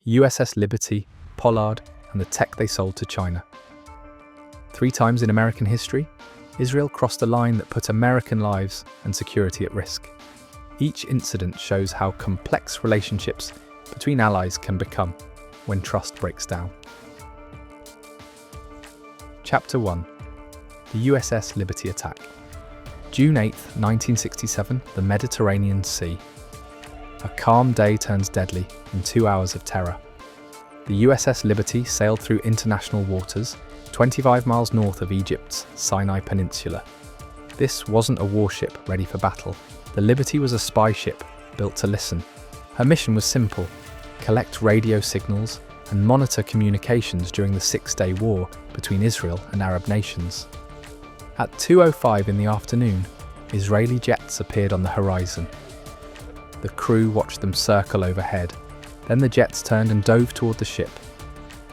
USS Liberty, Pollard, and the tech they sold to China. 3 times in American history, Israel crossed a line that put American lives and security at risk. Each incident shows how complex relationships between allies can become when trust breaks down. Chapter 1. The USS Liberty attack. June 8, 1967, the Mediterranean Sea. A calm day turns deadly in 2 hours of terror. The USS Liberty sailed through international waters, 25 miles north of Egypt's Sinai Peninsula. This wasn't a warship ready for battle. The Liberty was a spy ship built to listen. Her mission was simple: collect radio signals and monitor communications during the 6-day war between Israel and Arab nations. At 2:05 in the afternoon, Israeli jets appeared on the horizon. The crew watched them circle overhead. Then the jets turned and dove toward the ship.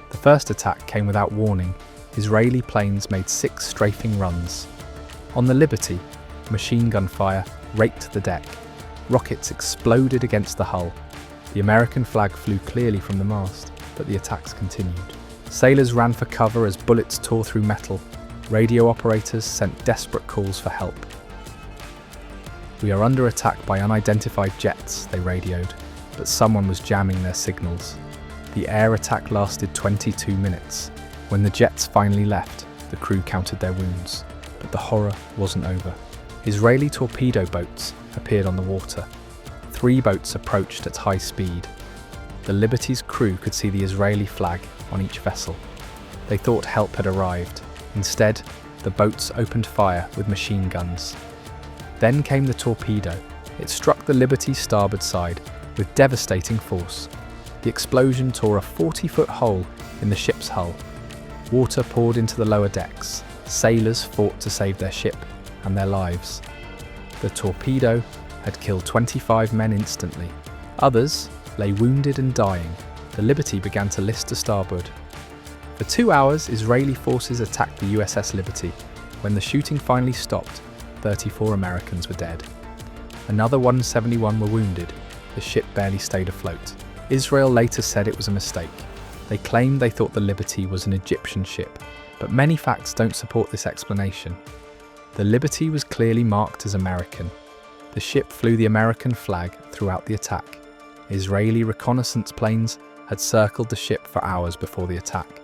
The first attack came without warning. Israeli planes made 6 strafing runs. On the Liberty, machine gun fire raked the deck. Rockets exploded against the hull. The American flag flew clearly from the mast, but the attacks continued. Sailors ran for cover as bullets tore through metal. Radio operators sent desperate calls for help. "We are under attack by unidentified jets," they radioed, but someone was jamming their signals. The air attack lasted 22 minutes. When the jets finally left, the crew counted their wounds. But the horror wasn't over. Israeli torpedo boats appeared on the water. 3 boats approached at high speed. The Liberty's crew could see the Israeli flag on each vessel. They thought help had arrived. Instead, the boats opened fire with machine guns. Then came the torpedo. It struck the Liberty's starboard side with devastating force. The explosion tore a 40-foot hole in the ship's hull. Water poured into the lower decks. Sailors fought to save their ship and their lives. The torpedo had killed 25 men instantly. Others lay wounded and dying. The Liberty began to list to starboard. For 2 hours, Israeli forces attacked the USS Liberty. When the shooting finally stopped, 34 Americans were dead. Another 171 were wounded. The ship barely stayed afloat. Israel later said it was a mistake. They claimed they thought the Liberty was an Egyptian ship, but many facts don't support this explanation. The Liberty was clearly marked as American. The ship flew the American flag throughout the attack. Israeli reconnaissance planes had circled the ship for hours before the attack.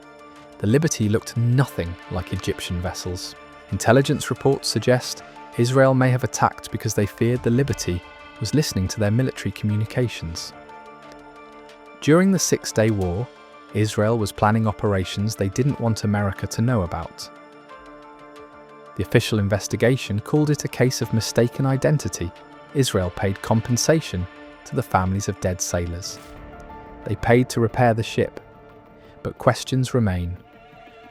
The Liberty looked nothing like Egyptian vessels. Intelligence reports suggest Israel may have attacked because they feared the Liberty was listening to their military communications. During the 6-day war, Israel was planning operations they didn't want America to know about. The official investigation called it a case of mistaken identity. Israel paid compensation to the families of dead sailors. They paid to repair the ship. But questions remain.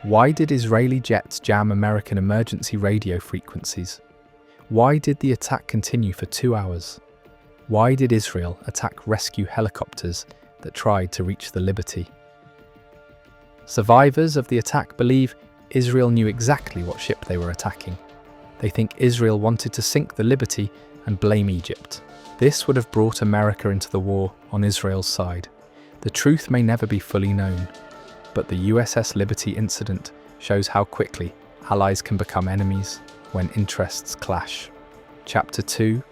Why did Israeli jets jam American emergency radio frequencies? Why did the attack continue for 2 hours? Why did Israel attack rescue helicopters that tried to reach the Liberty? Survivors of the attack believe Israel knew exactly what ship they were attacking. They think Israel wanted to sink the Liberty and blame Egypt. This would have brought America into the war on Israel's side. The truth may never be fully known, but the USS Liberty incident shows how quickly allies can become enemies when interests clash. Chapter 2.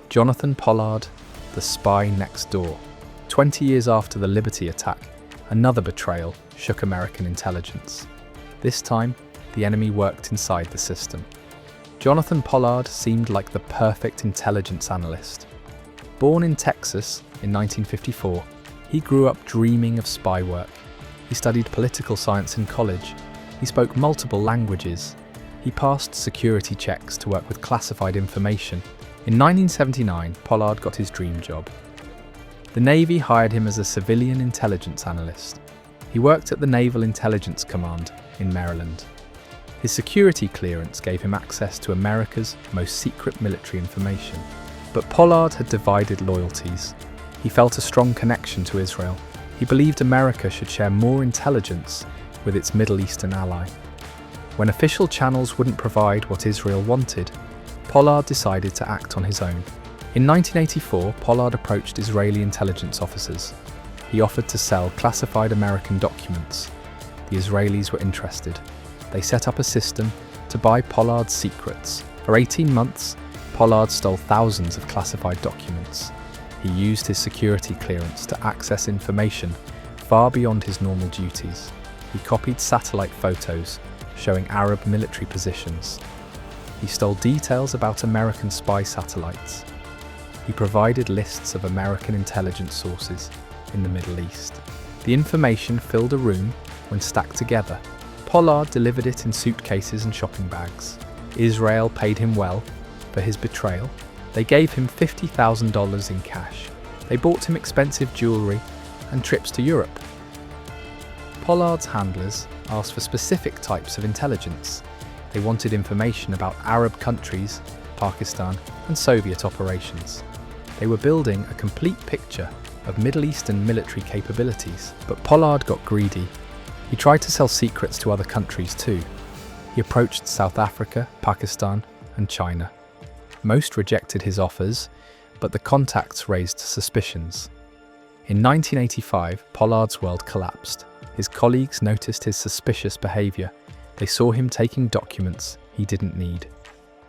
Jonathan Pollard, the spy next door. 20 years after the Liberty attack, another betrayal shook American intelligence. This time, the enemy worked inside the system. Jonathan Pollard seemed like the perfect intelligence analyst. Born in Texas in 1954, he grew up dreaming of spy work. He studied political science in college. He spoke multiple languages. He passed security checks to work with classified information. In 1979, Pollard got his dream job. The Navy hired him as a civilian intelligence analyst. He worked at the Naval Intelligence Command in Maryland. His security clearance gave him access to America's most secret military information. But Pollard had divided loyalties. He felt a strong connection to Israel. He believed America should share more intelligence with its Middle Eastern ally. When official channels wouldn't provide what Israel wanted, Pollard decided to act on his own. In 1984, Pollard approached Israeli intelligence officers. He offered to sell classified American documents. The Israelis were interested. They set up a system to buy Pollard's secrets. For 18 months, Pollard stole thousands of classified documents. He used his security clearance to access information far beyond his normal duties. He copied satellite photos showing Arab military positions. He stole details about American spy satellites. He provided lists of American intelligence sources in the Middle East. The information filled a room when stacked together. Pollard delivered it in suitcases and shopping bags. Israel paid him well for his betrayal. They gave him $50,000 in cash. They bought him expensive jewelry and trips to Europe. Pollard's handlers asked for specific types of intelligence. They wanted information about Arab countries, Pakistan, and Soviet operations. They were building a complete picture of Middle Eastern military capabilities. But Pollard got greedy. He tried to sell secrets to other countries too. He approached South Africa, Pakistan, and China. Most rejected his offers, but the contacts raised suspicions. In 1985, Pollard's world collapsed. His colleagues noticed his suspicious behavior. They saw him taking documents he didn't need.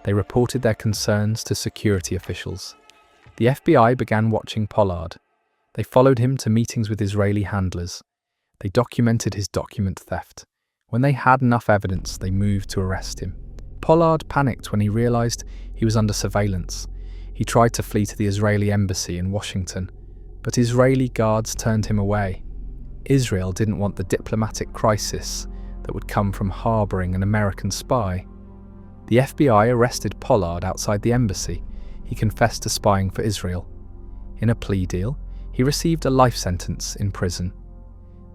They reported their concerns to security officials. The FBI began watching Pollard. They followed him to meetings with Israeli handlers. They documented his document theft. When they had enough evidence, they moved to arrest him. Pollard panicked when he realized he was under surveillance. He tried to flee to the Israeli embassy in Washington, but Israeli guards turned him away. Israel didn't want the diplomatic crisis that would come from harboring an American spy. The FBI arrested Pollard outside the embassy. He confessed to spying for Israel. In a plea deal, he received a life sentence in prison.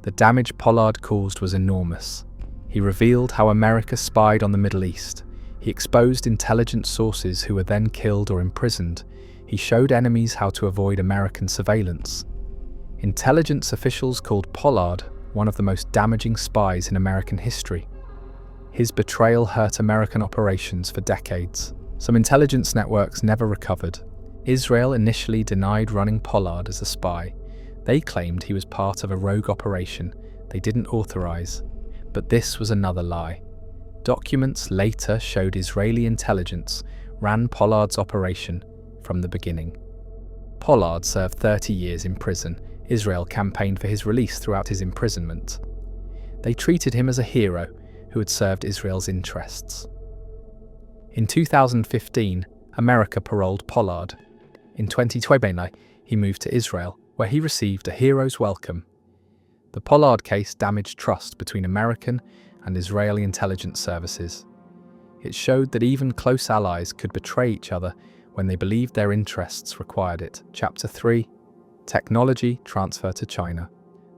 The damage Pollard caused was enormous. He revealed how America spied on the Middle East. He exposed intelligence sources who were then killed or imprisoned. He showed enemies how to avoid American surveillance. Intelligence officials called Pollard one of the most damaging spies in American history. His betrayal hurt American operations for decades. Some intelligence networks never recovered. Israel initially denied running Pollard as a spy. They claimed he was part of a rogue operation they didn't authorize. But this was another lie. Documents later showed Israeli intelligence ran Pollard's operation from the beginning. Pollard served 30 years in prison. Israel campaigned for his release throughout his imprisonment. They treated him as a hero who had served Israel's interests. In 2015, America paroled Pollard. In 2020, he moved to Israel, where he received a hero's welcome. The Pollard case damaged trust between American and Israeli intelligence services. It showed that even close allies could betray each other when they believed their interests required it. Chapter 3: Technology Transfer to China.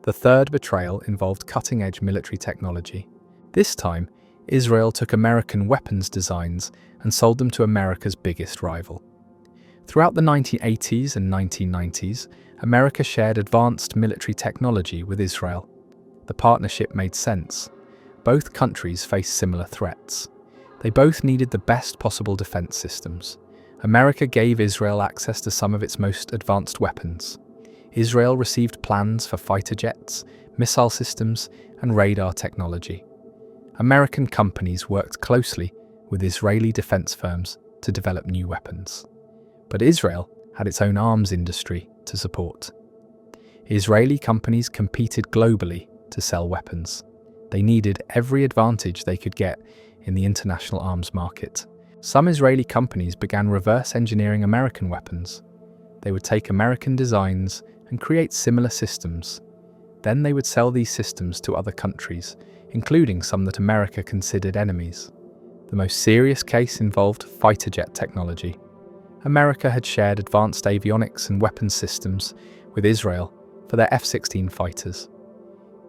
The third betrayal involved cutting-edge military technology. This time, Israel took American weapons designs and sold them to America's biggest rival. Throughout the 1980s and 1990s, America shared advanced military technology with Israel. The partnership made sense. Both countries faced similar threats. They both needed the best possible defense systems. America gave Israel access to some of its most advanced weapons. Israel received plans for fighter jets, missile systems, and radar technology. American companies worked closely with Israeli defense firms to develop new weapons. But Israel had its own arms industry to support. Israeli companies competed globally to sell weapons. They needed every advantage they could get in the international arms market. Some Israeli companies began reverse engineering American weapons. They would take American designs and create similar systems. Then they would sell these systems to other countries, including some that America considered enemies. The most serious case involved fighter jet technology. America had shared advanced avionics and weapons systems with Israel for their F-16 fighters.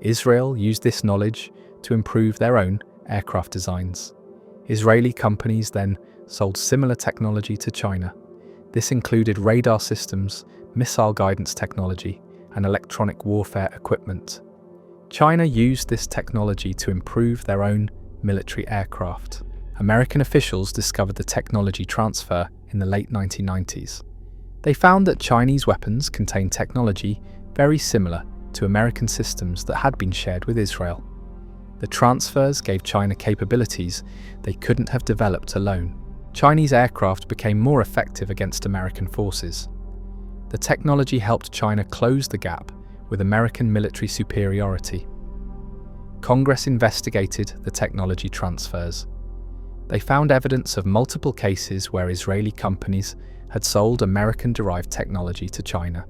Israel used this knowledge to improve their own aircraft designs. Israeli companies then sold similar technology to China. This included radar systems, missile guidance technology, and electronic warfare equipment. China used this technology to improve their own military aircraft. American officials discovered the technology transfer in the late 1990s. They found that Chinese weapons contained technology very similar to American systems that had been shared with Israel. The transfers gave China capabilities they couldn't have developed alone. Chinese aircraft became more effective against American forces. The technology helped China close the gap with American military superiority. Congress investigated the technology transfers. They found evidence of multiple cases where Israeli companies had sold American-derived technology to China.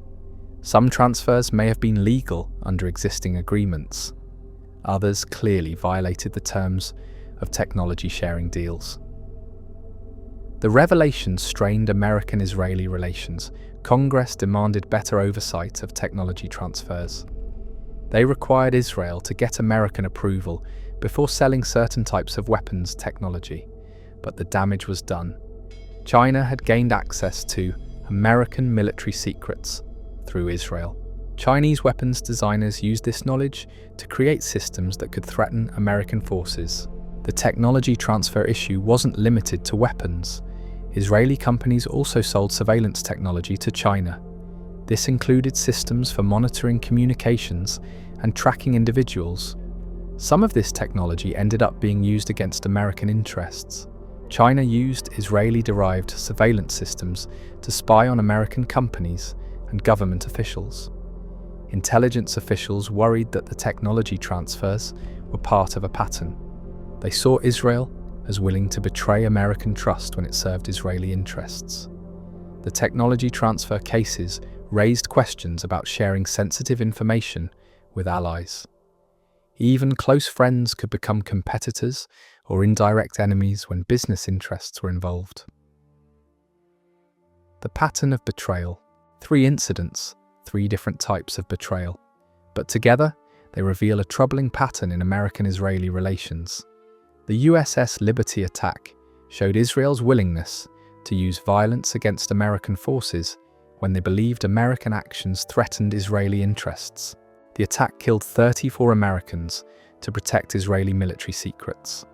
Some transfers may have been legal under existing agreements. Others clearly violated the terms of technology sharing deals. The revelations strained American-Israeli relations. Congress demanded better oversight of technology transfers. They required Israel to get American approval before selling certain types of weapons technology, but the damage was done. China had gained access to American military secrets through Israel. Chinese weapons designers used this knowledge to create systems that could threaten American forces. The technology transfer issue wasn't limited to weapons. Israeli companies also sold surveillance technology to China. This included systems for monitoring communications and tracking individuals. Some of this technology ended up being used against American interests. China used Israeli-derived surveillance systems to spy on American companies and government officials. Intelligence officials worried that the technology transfers were part of a pattern. They saw Israel as willing to betray American trust when it served Israeli interests. The technology transfer cases raised questions about sharing sensitive information with allies. Even close friends could become competitors or indirect enemies when business interests were involved. The pattern of betrayal. 3 incidents, 3 different types of betrayal. But together, they reveal a troubling pattern in American-Israeli relations. The USS Liberty attack showed Israel's willingness to use violence against American forces when they believed American actions threatened Israeli interests. The attack killed 34 Americans to protect Israeli military secrets.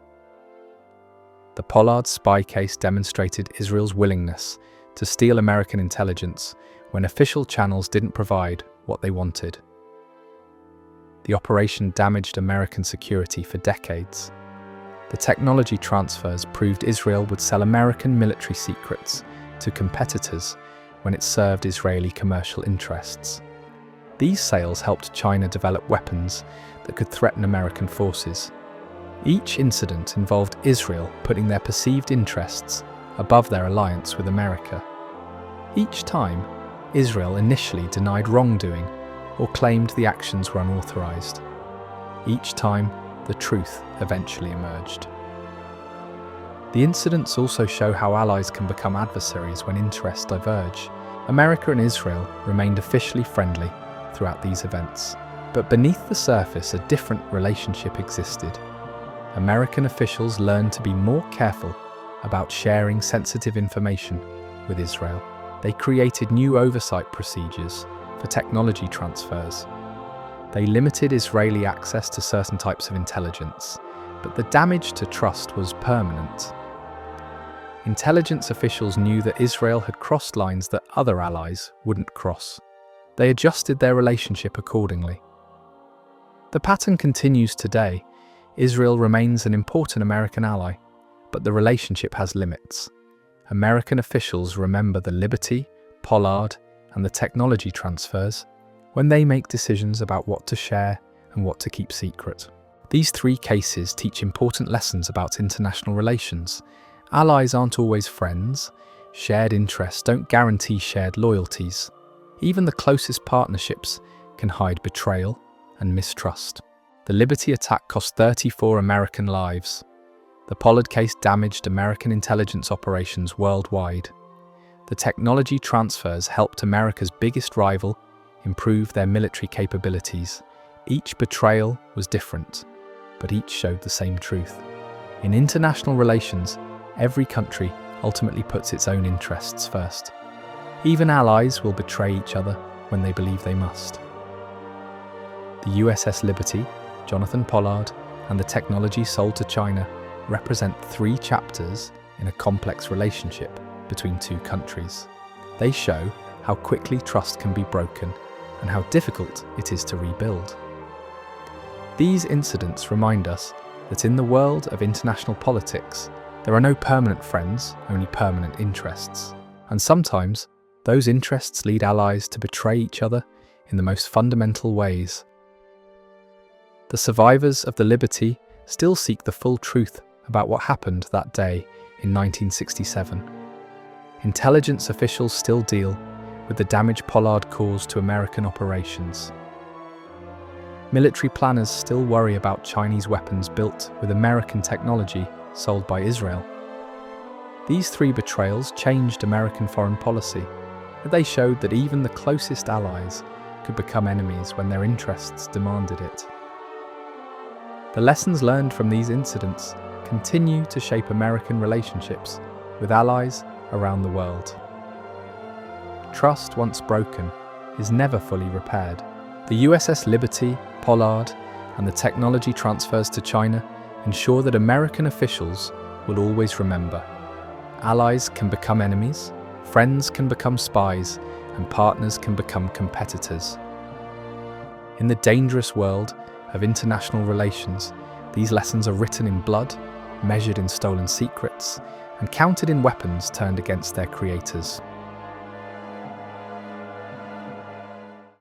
The Pollard spy case demonstrated Israel's willingness to steal American intelligence when official channels didn't provide what they wanted. The operation damaged American security for decades. The technology transfers proved Israel would sell American military secrets to competitors when it served Israeli commercial interests. These sales helped China develop weapons that could threaten American forces. Each incident involved Israel putting their perceived interests above their alliance with America. Each time, Israel initially denied wrongdoing or claimed the actions were unauthorized. Each time, the truth eventually emerged. The incidents also show how allies can become adversaries when interests diverge. America and Israel remained officially friendly throughout these events. But beneath the surface, a different relationship existed. American officials learned to be more careful about sharing sensitive information with Israel. They created new oversight procedures for technology transfers. They limited Israeli access to certain types of intelligence, but the damage to trust was permanent. Intelligence officials knew that Israel had crossed lines that other allies wouldn't cross. They adjusted their relationship accordingly. The pattern continues today. Israel remains an important American ally, but the relationship has limits. American officials remember the Liberty, Pollard, and the technology transfers when they make decisions about what to share and what to keep secret. These 3 cases teach important lessons about international relations. Allies aren't always friends. Shared interests don't guarantee shared loyalties. Even the closest partnerships can hide betrayal and mistrust. The Liberty attack cost 34 American lives. The Pollard case damaged American intelligence operations worldwide. The technology transfers helped America's biggest rival improve their military capabilities. Each betrayal was different, but each showed the same truth. In international relations, every country ultimately puts its own interests first. Even allies will betray each other when they believe they must. The USS Liberty, Jonathan Pollard, and the technology sold to China represent 3 chapters in a complex relationship between 2 countries. They show how quickly trust can be broken and how difficult it is to rebuild. These incidents remind us that in the world of international politics, there are no permanent friends, only permanent interests. And sometimes, those interests lead allies to betray each other in the most fundamental ways. The survivors of the Liberty still seek the full truth about what happened that day in 1967. Intelligence officials still deal with the damage Pollard caused to American operations. Military planners still worry about Chinese weapons built with American technology sold by Israel. These three betrayals changed American foreign policy. They showed that even the closest allies could become enemies when their interests demanded it. The lessons learned from these incidents continue to shape American relationships with allies around the world. Trust, once broken, is never fully repaired. The USS Liberty, Pollard, and the technology transfers to China ensure that American officials will always remember: allies can become enemies, friends can become spies, and partners can become competitors. In the dangerous world of international relations, these lessons are written in blood, measured in stolen secrets, and counted in weapons turned against their creators.